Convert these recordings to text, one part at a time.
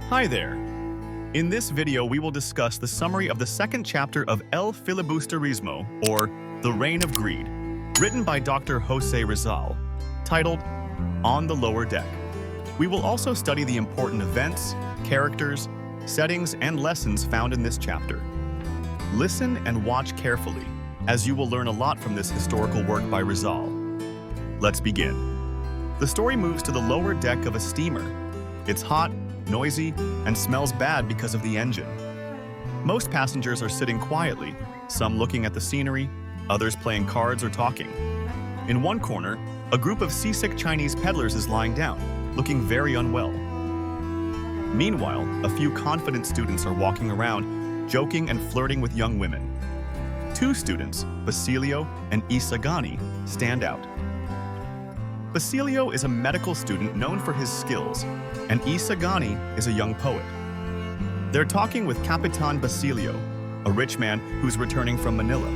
Hi there! In this video, we will discuss the summary of the second chapter of El Filibusterismo, or The Reign of Greed, written by Dr. Jose Rizal, titled On the Lower Deck. We will also study the important events, characters, settings, and lessons found in this chapter. Listen and watch carefully, as you will learn a lot from this historical work by Rizal. Let's begin. The story moves to the lower deck of a steamer. It's hot, noisy, and smells bad because of the engine. Most passengers are sitting quietly, some looking at the scenery, others playing cards or talking. In one corner, a group of seasick Chinese peddlers is lying down, looking very unwell. Meanwhile, a few confident students are walking around, joking and flirting with young women. Two students, Basilio and Isagani, stand out. Basilio is a medical student known for his skills, and Isagani is a young poet. They're talking with Capitan Basilio, a rich man who's returning from Manila.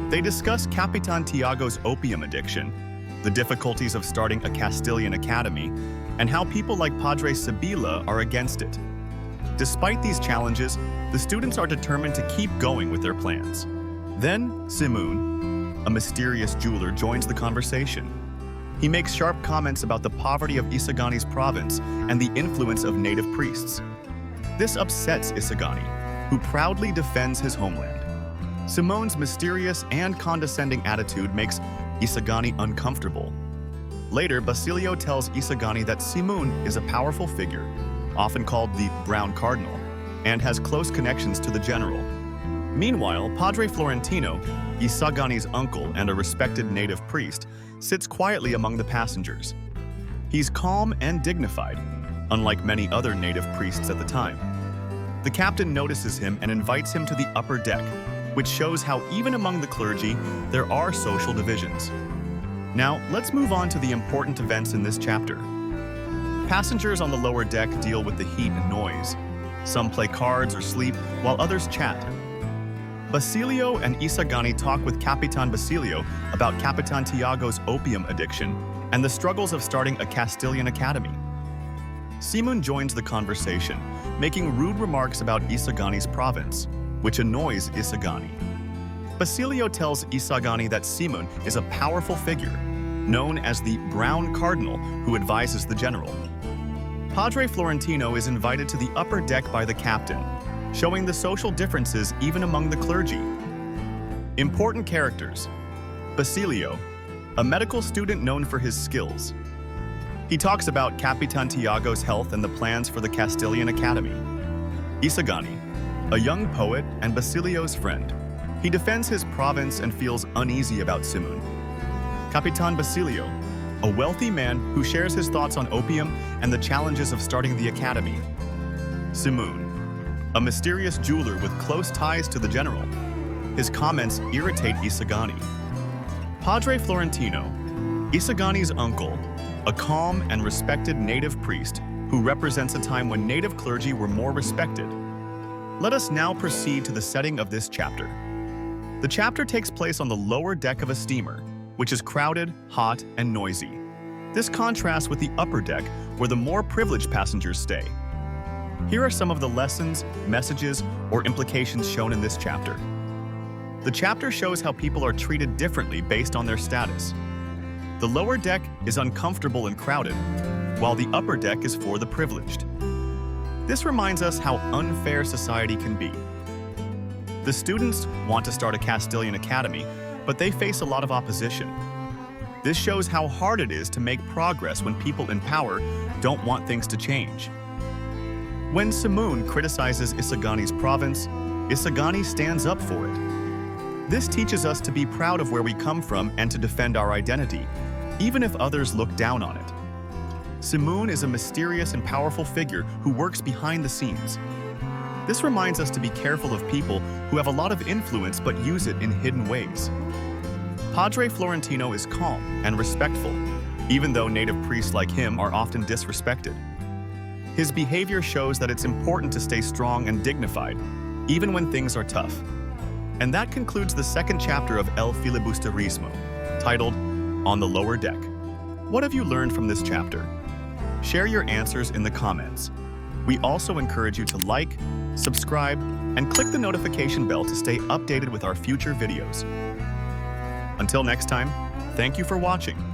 They discuss Capitan Tiago's opium addiction, the difficulties of starting a Castilian academy, and how people like Padre Sibila are against it. Despite these challenges, the students are determined to keep going with their plans. Then, Simon, a mysterious jeweler, joins the conversation. He makes sharp comments about the poverty of Isagani's province and the influence of native priests. This upsets Isagani, who proudly defends his homeland. Simon's mysterious and condescending attitude makes Isagani uncomfortable. Later, Basilio tells Isagani that Simon is a powerful figure, often called the Brown Cardinal, and has close connections to the general. Meanwhile, Padre Florentino, Isagani's uncle and a respected native priest, sits quietly among the passengers. He's calm and dignified, unlike many other native priests at the time. The captain notices him and invites him to the upper deck, which shows how even among the clergy, there are social divisions. Now, let's move on to the important events in this chapter. Passengers on the lower deck deal with the heat and noise. Some play cards or sleep, while others chat. Basilio and Isagani talk with Capitan Basilio about Capitan Tiago's opium addiction and the struggles of starting a Castilian academy. Simon joins the conversation, making rude remarks about Isagani's province, which annoys Isagani. Basilio tells Isagani that Simon is a powerful figure, known as the Brown Cardinal, who advises the general. Padre Florentino is invited to the upper deck by the captain, showing the social differences even among the clergy. Important characters. Basilio, a medical student known for his skills. He talks about Capitan Tiago's health and the plans for the Castilian Academy. Isagani, a young poet and Basilio's friend. He defends his province and feels uneasy about Simon. Capitan Basilio, a wealthy man who shares his thoughts on opium and the challenges of starting the academy. Simon, a mysterious jeweler with close ties to the general. His comments irritate Isagani. Padre Florentino, Isagani's uncle, a calm and respected native priest who represents a time when native clergy were more respected. Let us now proceed to the setting of this chapter. The chapter takes place on the lower deck of a steamer, which is crowded, hot, and noisy. This contrasts with the upper deck, where the more privileged passengers stay. Here are some of the lessons, messages, or implications shown in this chapter. The chapter shows how people are treated differently based on their status. The lower deck is uncomfortable and crowded, while the upper deck is for the privileged. This reminds us how unfair society can be. The students want to start a Castilian academy, but they face a lot of opposition. This shows how hard it is to make progress when people in power don't want things to change. When Simon criticizes Isagani's province, Isagani stands up for it. This teaches us to be proud of where we come from and to defend our identity, even if others look down on it. Simon is a mysterious and powerful figure who works behind the scenes. This reminds us to be careful of people who have a lot of influence but use it in hidden ways. Padre Florentino is calm and respectful, even though native priests like him are often disrespected. His behavior shows that it's important to stay strong and dignified, even when things are tough. And that concludes the second chapter of El Filibusterismo, titled On the Lower Deck. What have you learned from this chapter? Share your answers in the comments. We also encourage you to like, subscribe, and click the notification bell to stay updated with our future videos. Until next time, thank you for watching.